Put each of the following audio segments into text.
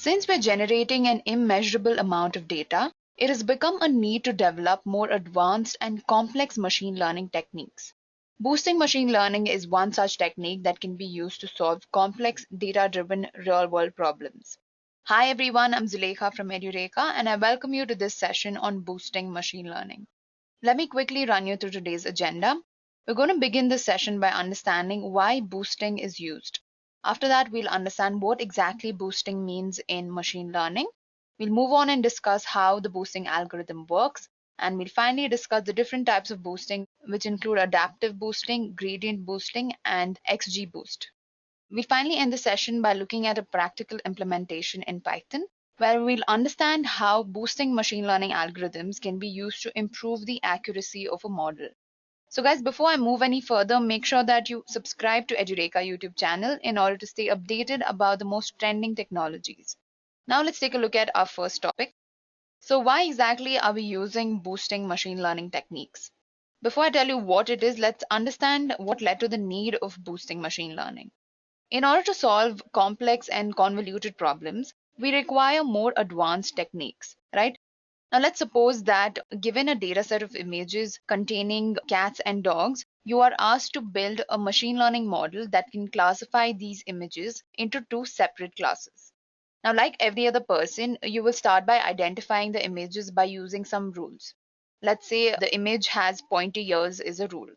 Since we're generating an immeasurable amount of data, it has become a need to develop more advanced and complex machine learning techniques. Boosting machine learning is one such technique that can be used to solve complex data-driven real-world problems. Hi everyone, I'm Zulekha from Edureka and I welcome you to this session on boosting machine learning. Let me quickly run you through today's agenda. We're going to begin this session by understanding why boosting is used. After that, we'll understand what exactly boosting means in machine learning. We'll move on and discuss how the boosting algorithm works. And we'll finally discuss the different types of boosting, which include adaptive boosting, gradient boosting, and XGBoost. We'll finally end the session by looking at a practical implementation in Python, where we'll understand how boosting machine learning algorithms can be used to improve the accuracy of a model. So guys, before I move any further, make sure that you subscribe to Edureka YouTube channel in order to stay updated about the most trending technologies. Now let's take a look at our first topic. So why exactly are we using boosting machine learning techniques? Before I tell you what it is, let's understand what led to the need of boosting machine learning. In order to solve complex and convoluted problems, we require more advanced techniques, right? Now, let's suppose that given a data set of images containing cats and dogs, you are asked to build a machine learning model that can classify these images into two separate classes. Now, like every other person, you will start by identifying the images by using some rules. Let's say the image has pointy ears is a rule.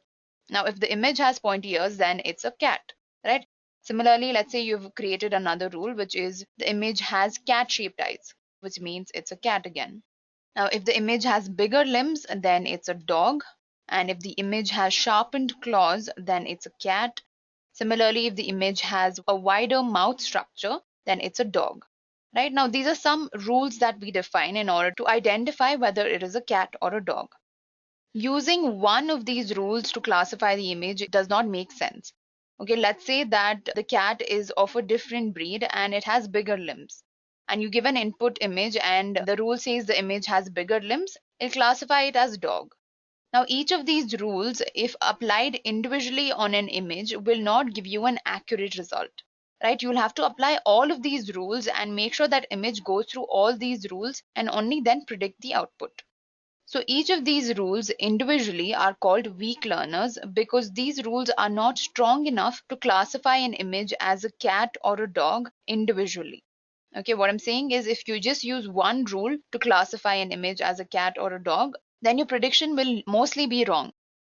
Now, if the image has pointy ears, then it's a cat, right? Similarly, let's say you've created another rule, which is the image has cat-shaped eyes, which means it's a cat again. Now, if the image has bigger limbs, then it's a dog. And if the image has sharpened claws, then it's a cat. Similarly, if the image has a wider mouth structure, then it's a dog. Right now, these are some rules that we define in order to identify whether it is a cat or a dog. Using one of these rules to classify the image does not make sense. Okay, let's say that the cat is of a different breed and it has bigger limbs. And you give an input image and the rule says the image has bigger limbs, it'll classify it as dog. Now, each of these rules, if applied individually on an image, will not give you an accurate result, right? You'll have to apply all of these rules and make sure that image goes through all these rules and only then predict the output. So each of these rules individually are called weak learners because these rules are not strong enough to classify an image as a cat or a dog individually. Okay, what I'm saying is if you just use one rule to classify an image as a cat or a dog, then your prediction will mostly be wrong.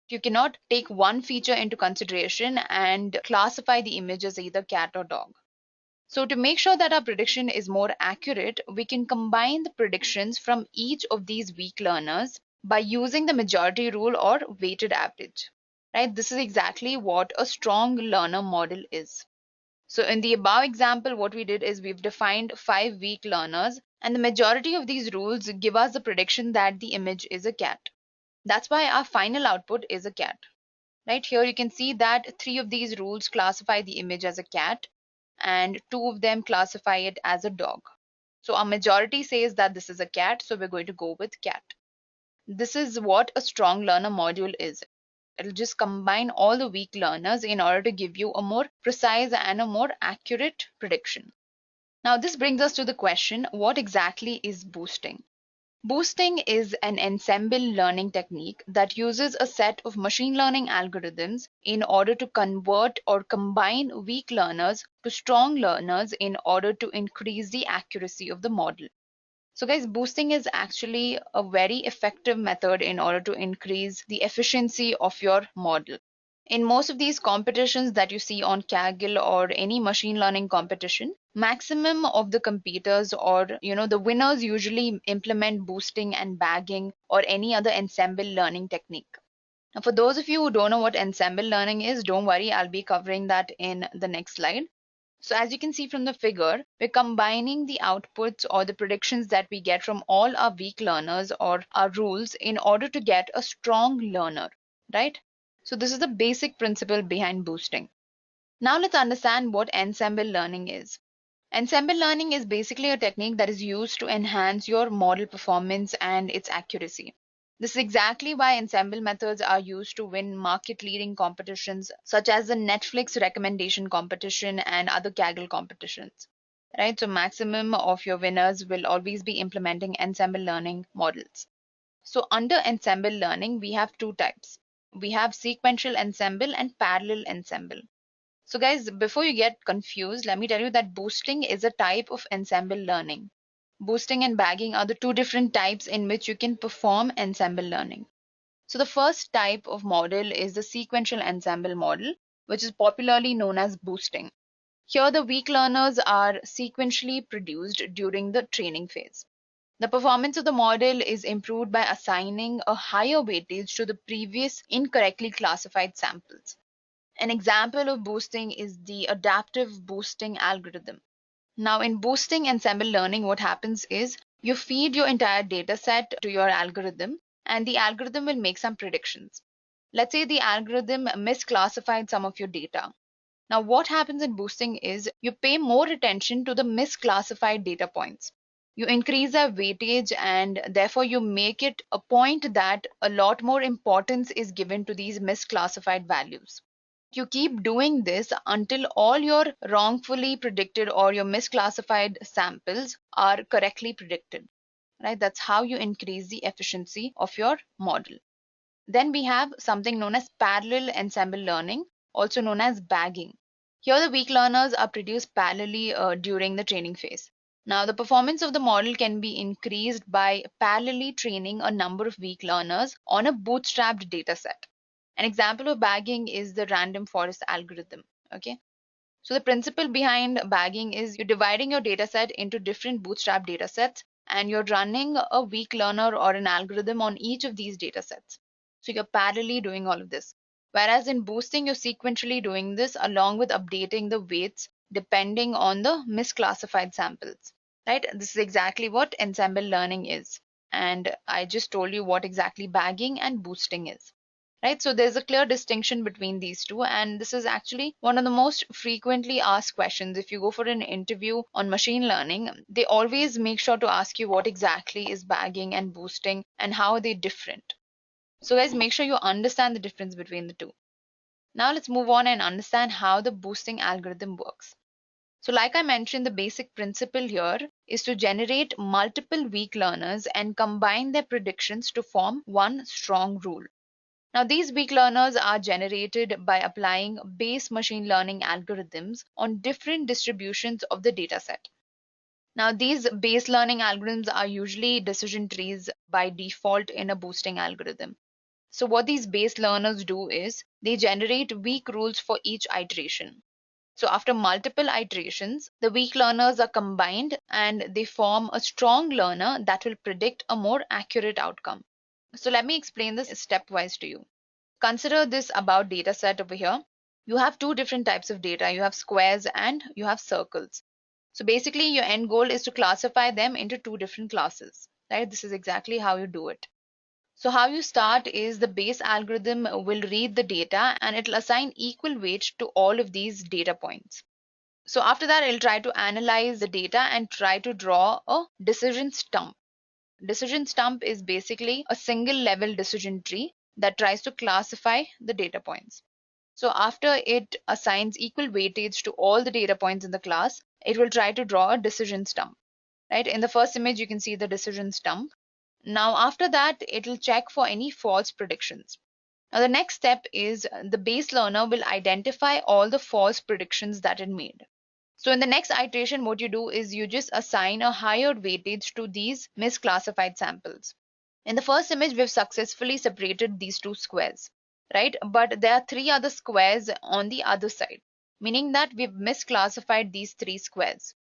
You cannot take one feature into consideration and classify the image as either cat or dog. So to make sure that our prediction is more accurate, we can combine the predictions from each of these weak learners by using the majority rule or weighted average. Right? This is exactly what a strong learner model is. So in the above example, what we did is we've defined 5 weak learners, and the majority of these rules give us the prediction that the image is a cat. That's why our final output is a cat. Right here, you can see that 3 of these rules classify the image as a cat, and 2 of them classify it as a dog. So our majority says that this is a cat, so we're going to go with cat. This is what a strong learner module is. It'll just combine all the weak learners in order to give you a more precise and a more accurate prediction. Now, this brings us to the question, what exactly is boosting? Boosting is an ensemble learning technique that uses a set of machine learning algorithms in order to convert or combine weak learners to strong learners in order to increase the accuracy of the model. So guys, boosting is actually a very effective method in order to increase the efficiency of your model. In most of these competitions that you see on Kaggle or any machine learning competition, maximum of the competitors or the winners usually implement boosting and bagging or any other ensemble learning technique. Now, for those of you who don't know what ensemble learning is, don't worry, I'll be covering that in the next slide. So as you can see from the figure, we're combining the outputs or the predictions that we get from all our weak learners or our rules in order to get a strong learner, right? So this is the basic principle behind boosting. Now let's understand what ensemble learning is. Ensemble learning is basically a technique that is used to enhance your model performance and its accuracy. This is exactly why ensemble methods are used to win market-leading competitions such as the Netflix recommendation competition and other Kaggle competitions. right? So maximum of your winners will always be implementing ensemble learning models. So under ensemble learning, we have two types. We have sequential ensemble and parallel ensemble. So guys, before you get confused, let me tell you that boosting is a type of ensemble learning. Boosting and bagging are the two different types in which you can perform ensemble learning. So the first type of model is the sequential ensemble model, which is popularly known as boosting. Here the weak learners are sequentially produced during the training phase. The performance of the model is improved by assigning a higher weightage to the previous incorrectly classified samples. An example of boosting is the adaptive boosting algorithm. Now, in boosting ensemble learning, what happens is you feed your entire data set to your algorithm, and the algorithm will make some predictions. Let's say the algorithm misclassified some of your data. Now, what happens in boosting is you pay more attention to the misclassified data points. You increase their weightage, and therefore you make it a point that a lot more importance is given to these misclassified values. You keep doing this until all your wrongfully predicted or your misclassified samples are correctly predicted, right? That's how you increase the efficiency of your model. Then we have something known as parallel ensemble learning, also known as bagging. Here, the weak learners are produced parallelly during the training phase. Now, the performance of the model can be increased by parallelly training a number of weak learners on a bootstrapped data set. An example of bagging is the random forest algorithm. Okay. So the principle behind bagging is you're dividing your data set into different bootstrap data sets and you're running a weak learner or an algorithm on each of these data sets. So you're parallelly doing all of this. Whereas in boosting, you're sequentially doing this along with updating the weights depending on the misclassified samples. Right? This is exactly what ensemble learning is. And I just told you what exactly bagging and boosting is. Right, so there's a clear distinction between these two, and this is actually one of the most frequently asked questions. If you go for an interview on machine learning, they always make sure to ask you what exactly is bagging and boosting and how are they different. So guys, make sure you understand the difference between the two. Now let's move on and understand how the boosting algorithm works. So like I mentioned, the basic principle here is to generate multiple weak learners and combine their predictions to form one strong rule. Now, these weak learners are generated by applying base machine learning algorithms on different distributions of the dataset. Now, these base learning algorithms are usually decision trees by default in a boosting algorithm. So, what these base learners do is they generate weak rules for each iteration. So, after multiple iterations, the weak learners are combined and they form a strong learner that will predict a more accurate outcome. So, let me explain this stepwise to you. Consider this about data set over here. You have two different types of data. You have squares and you have circles. So basically your end goal is to classify them into two different classes, right? This is exactly how you do it. So how you start is the base algorithm will read the data and it'll assign equal weight to all of these data points. So after that, it'll try to analyze the data and try to draw a decision stump. Decision stump is basically a single level decision tree that tries to classify the data points. So after it assigns equal weightage to all the data points in the class, it will try to draw a decision stump. Right? In the first image, you can see the decision stump. Now after that, it will check for any false predictions. Now the next step is the base learner will identify all the false predictions that it made. So in the next iteration, what you do is you just assign a higher weightage to these misclassified samples. In the first image, we've successfully separated these two squares, right? But there are three other squares on the other side, meaning that we've misclassified these three squares.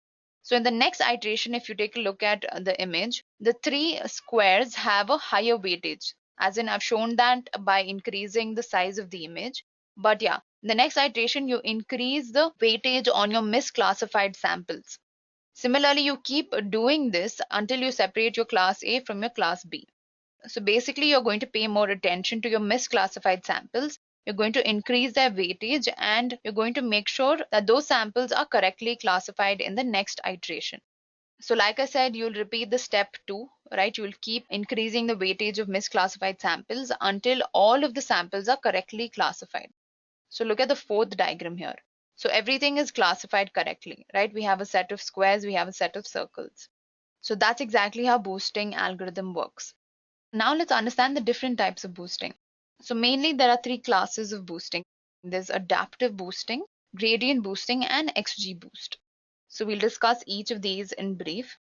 So in the next iteration, if you take a look at the image, the three squares have a higher weightage. As in, I've shown that by increasing the size of the image. But yeah, the next iteration, you increase the weightage on your misclassified samples. Similarly, you keep doing this until you separate your class A from your class B. So basically, you're going to pay more attention to your misclassified samples. You're going to increase their weightage and you're going to make sure that those samples are correctly classified in the next iteration. So like I said, you'll repeat the step two, right? You'll keep increasing the weightage of misclassified samples until all of the samples are correctly classified. So look at the fourth diagram here. So everything is classified correctly, right? We have a set of squares, we have a set of circles. So that's exactly how boosting algorithm works. Now let's understand the different types of boosting. So mainly there are three classes of boosting. There's adaptive boosting, gradient boosting, and XGBoost. So we'll discuss each of these in brief.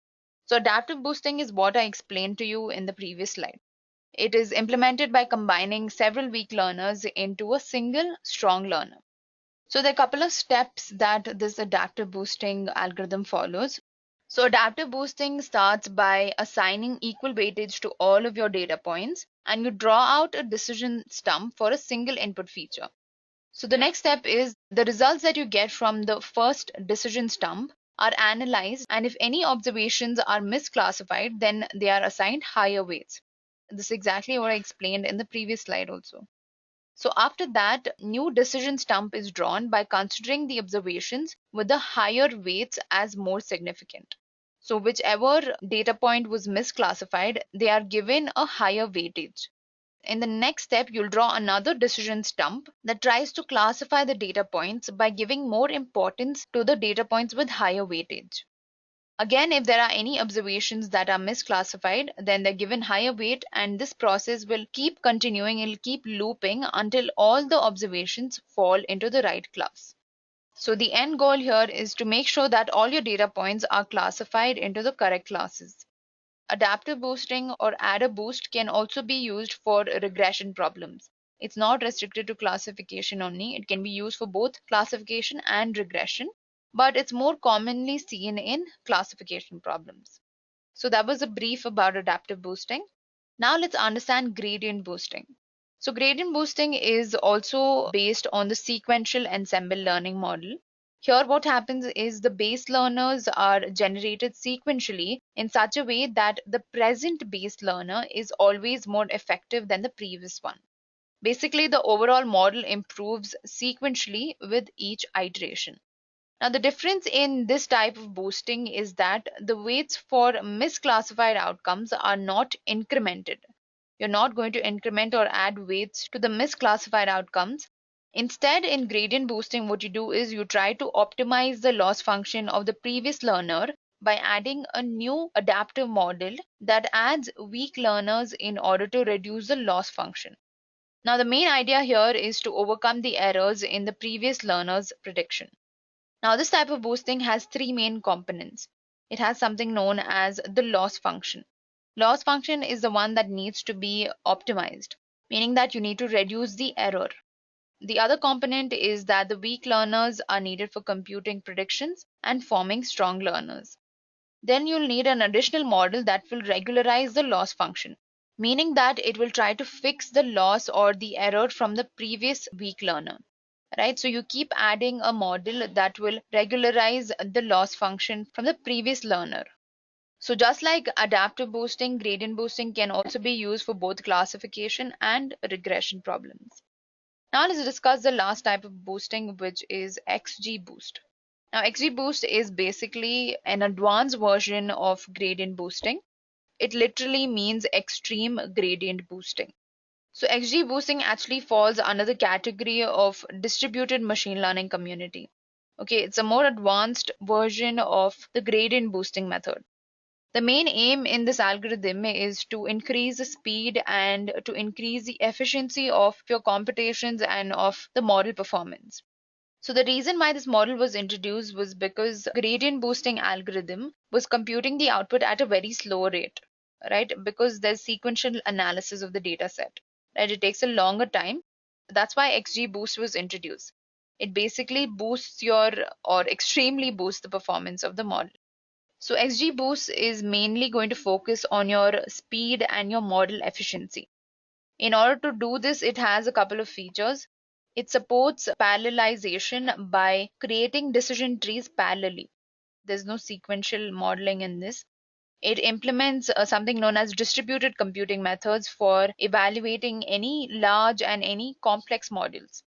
So adaptive boosting is what I explained to you in the previous slide. It is implemented by combining several weak learners into a single strong learner. So there are a couple of steps that this adaptive boosting algorithm follows. So adaptive boosting starts by assigning equal weightage to all of your data points, and you draw out a decision stump for a single input feature. So the next step is the results that you get from the first decision stump are analyzed, and if any observations are misclassified, then they are assigned higher weights. This is exactly what I explained in the previous slide also. So after that, new decision stump is drawn by considering the observations with the higher weights as more significant. So whichever data point was misclassified, they are given a higher weightage. In the next step, you'll draw another decision stump that tries to classify the data points by giving more importance to the data points with higher weightage. Again, if there are any observations that are misclassified, then they're given higher weight, and this process will keep continuing, it'll keep looping until all the observations fall into the right class. So the end goal here is to make sure that all your data points are classified into the correct classes. Adaptive boosting or adder boost can also be used for regression problems. It's not restricted to classification only. It can be used for both classification and regression, but it's more commonly seen in classification problems. So that was a brief about adaptive boosting. Now let's understand gradient boosting. So gradient boosting is also based on the sequential ensemble learning model. Here what happens is the base learners are generated sequentially in such a way that the present base learner is always more effective than the previous one. Basically, the overall model improves sequentially with each iteration. Now, the difference in this type of boosting is that the weights for misclassified outcomes are not incremented. You're not going to increment or add weights to the misclassified outcomes. Instead, in gradient boosting, what you do is you try to optimize the loss function of the previous learner by adding a new adaptive model that adds weak learners in order to reduce the loss function. Now, the main idea here is to overcome the errors in the previous learner's prediction. Now, this type of boosting has three main components. It has something known as the loss function. Loss function is the one that needs to be optimized, meaning that you need to reduce the error. The other component is that the weak learners are needed for computing predictions and forming strong learners. Then you'll need an additional model that will regularize the loss function, meaning that it will try to fix the loss or the error from the previous weak learner. Right? So you keep adding a model that will regularize the loss function from the previous learner. So just like adaptive boosting, gradient boosting can also be used for both classification and regression problems. Now let's discuss the last type of boosting, which is XGBoost. Now XGBoost is basically an advanced version of gradient boosting. It literally means extreme gradient boosting. So XG boosting actually falls under the category of distributed machine learning community. Okay, it's a more advanced version of the gradient boosting method. The main aim in this algorithm is to increase the speed and to increase the efficiency of your computations and of the model performance. So the reason why this model was introduced was because gradient boosting algorithm was computing the output at a very slow rate, right? Because there's sequential analysis of the data set, right? It takes a longer time. That's why XGBoost was introduced. It basically boosts your or extremely boosts the performance of the model. So XGBoost is mainly going to focus on your speed and your model efficiency. In order to do this, it has a couple of features. It supports parallelization by creating decision trees parallelly. There's no sequential modeling in this. It implements something known as distributed computing methods for evaluating any large and any complex models.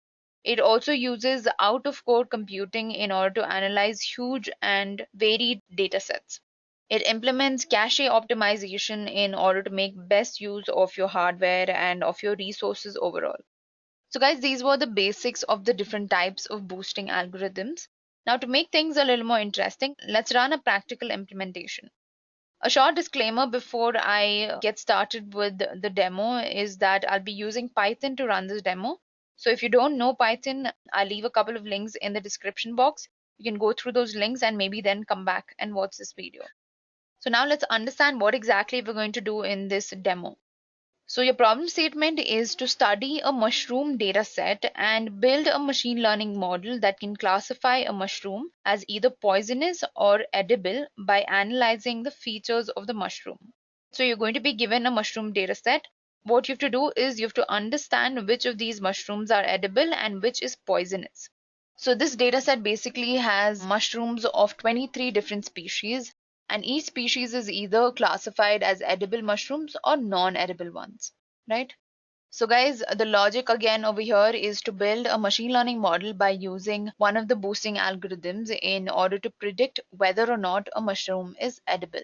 It also uses out of code computing in order to analyze huge and varied data sets. It implements cache optimization in order to make best use of your hardware and of your resources overall. So guys, these were the basics of the different types of boosting algorithms. Now to make things a little more interesting, let's run a practical implementation. A short disclaimer before I get started with the demo is that I'll be using Python to run this demo. So if you don't know Python, I'll leave a couple of links in the description box. You can go through those links and maybe then come back and watch this video. So now let's understand what exactly we're going to do in this demo. So your problem statement is to study a mushroom data set and build a machine learning model that can classify a mushroom as either poisonous or edible by analyzing the features of the mushroom. So you're going to be given a mushroom data set. What you have to do is you have to understand which of these mushrooms are edible and which is poisonous. So this data set basically has mushrooms of 23 different species, and each species is either classified as edible mushrooms or non-edible ones, right? So guys, the logic again over here is to build a machine learning model by using one of the boosting algorithms in order to predict whether or not a mushroom is edible.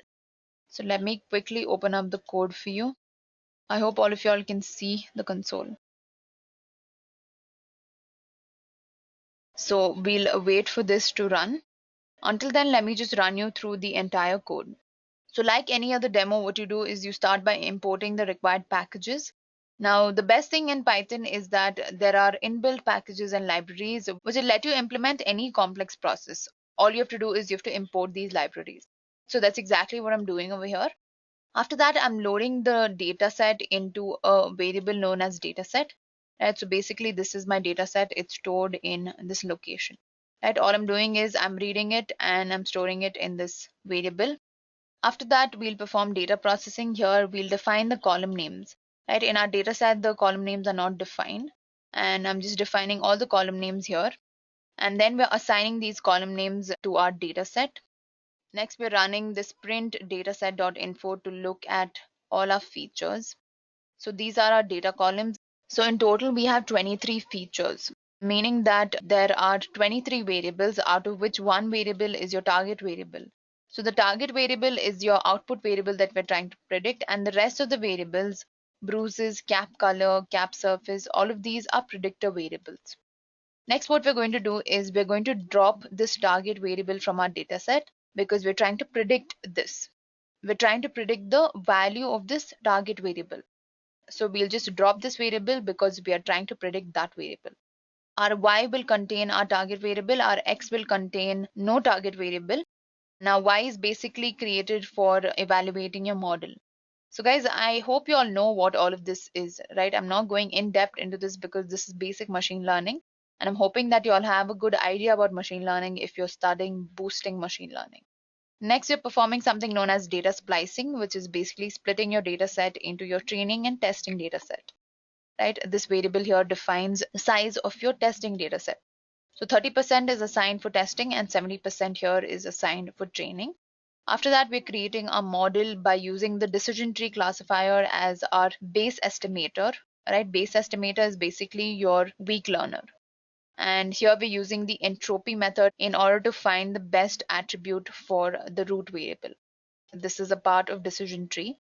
So let me quickly open up the code for you. I hope all of y'all can see the console. So we'll wait for this to run. Until then, let me just run you through the entire code. So like any other demo, what you do is you start by importing the required packages. Now, the best thing in Python is that there are inbuilt packages and libraries which will let you implement any complex process. All you have to do is you have to import these libraries. So that's exactly what I'm doing over here. After that, I'm loading the data set into a variable known as dataset. Right, so basically this is my data set. It's stored in this location. Right, all I'm doing is I'm reading it and I'm storing it in this variable. After that, we'll perform data processing. Here we'll define the column names. Right, in our data set, the column names are not defined, and I'm just defining all the column names here. And then we're assigning these column names to our data set. Next, we're running this print dataset.info to look at all our features. So these are our data columns. So in total, we have 23 features, meaning that there are 23 variables, out of which one variable is your target variable. So the target variable is your output variable that we're trying to predict, and the rest of the variables, bruises, cap color, cap surface, all of these are predictor variables. Next, what we're going to do is we're going to drop this target variable from our data set because we're trying to predict this. We're trying to predict the value of this target variable. So we'll just drop this variable because we are trying to predict that variable. Our y will contain our target variable, our x will contain no target variable. Now y is basically created for evaluating your model. So guys, I hope you all know what all of this is, right? I'm not going in depth into this because this is basic machine learning. And I'm hoping that you all have a good idea about machine learning if you're studying boosting machine learning. Next, you're performing something known as data splicing, which is basically splitting your data set into your training and testing data set, right? This variable here defines the size of your testing data set. So 30% is assigned for testing and 70% here is assigned for training. After that, we're creating a model by using the decision tree classifier as our base estimator, right? Base estimator is basically your weak learner. And here we're using the entropy method in order to find the best attribute for the root variable. This is a part of decision tree.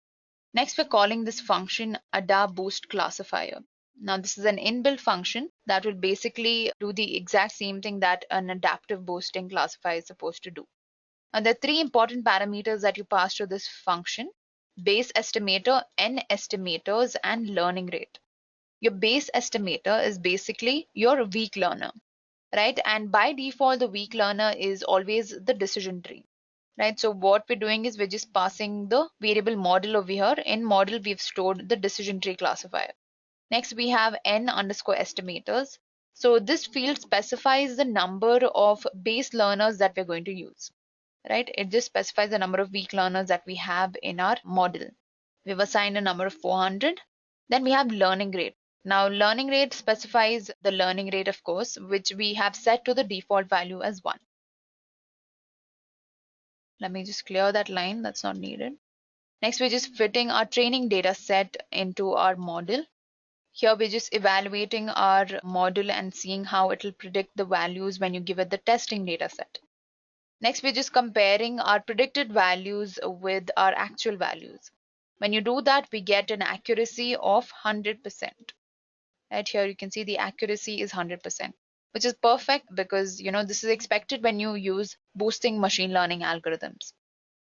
Next, we're calling this function AdaBoost classifier. Now, this is an inbuilt function that will basically do the exact same thing that an adaptive boosting classifier is supposed to do. Now, there are three important parameters that you pass to this function: base estimator, n estimators, and learning rate. Your base estimator is basically your weak learner, right? And by default, the weak learner is always the decision tree, right? So what we're doing is we're just passing the variable model over here. In model, we've stored the decision tree classifier. Next, we have n underscore estimators. So this field specifies the number of base learners that we're going to use, right? It just specifies the number of weak learners that we have in our model. We've assigned a number of 400. Then we have learning rate. Now, learning rate specifies the learning rate, of course, which we have set to the default value as 1. Let me just clear that line. That's not needed. Next, we're just fitting our training data set into our model. Here, we're just evaluating our model and seeing how it will predict the values when you give it the testing data set. Next, we're just comparing our predicted values with our actual values. When you do that, we get an accuracy of 100%. Right here, you can see the accuracy is 100%, which is perfect because this is expected when you use boosting machine learning algorithms.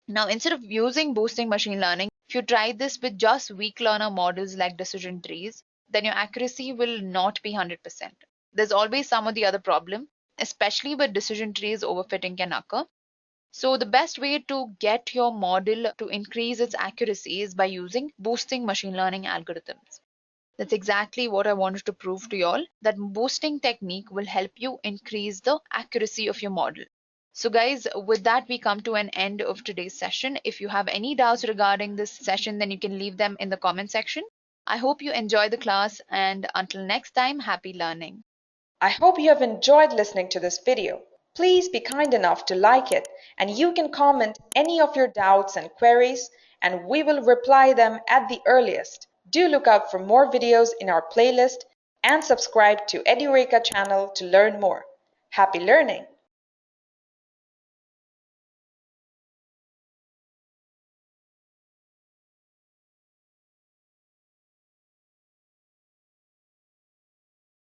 Now, instead of using boosting machine learning, if you try this with just weak learner models like decision trees, then your accuracy will not be 100%. There's always some or the other problem, especially with decision trees overfitting can occur. So the best way to get your model to increase its accuracy is by using boosting machine learning algorithms. That's exactly what I wanted to prove to you all, that boosting technique will help you increase the accuracy of your model. So guys, with that, we come to an end of today's session. If you have any doubts regarding this session, then you can leave them in the comment section. I hope you enjoy the class, and until next time, happy learning. I hope you have enjoyed listening to this video. Please be kind enough to like it, and you can comment any of your doubts and queries, and we will reply them at the earliest. Do look out for more videos in our playlist and subscribe to Edureka channel to learn more. Happy learning!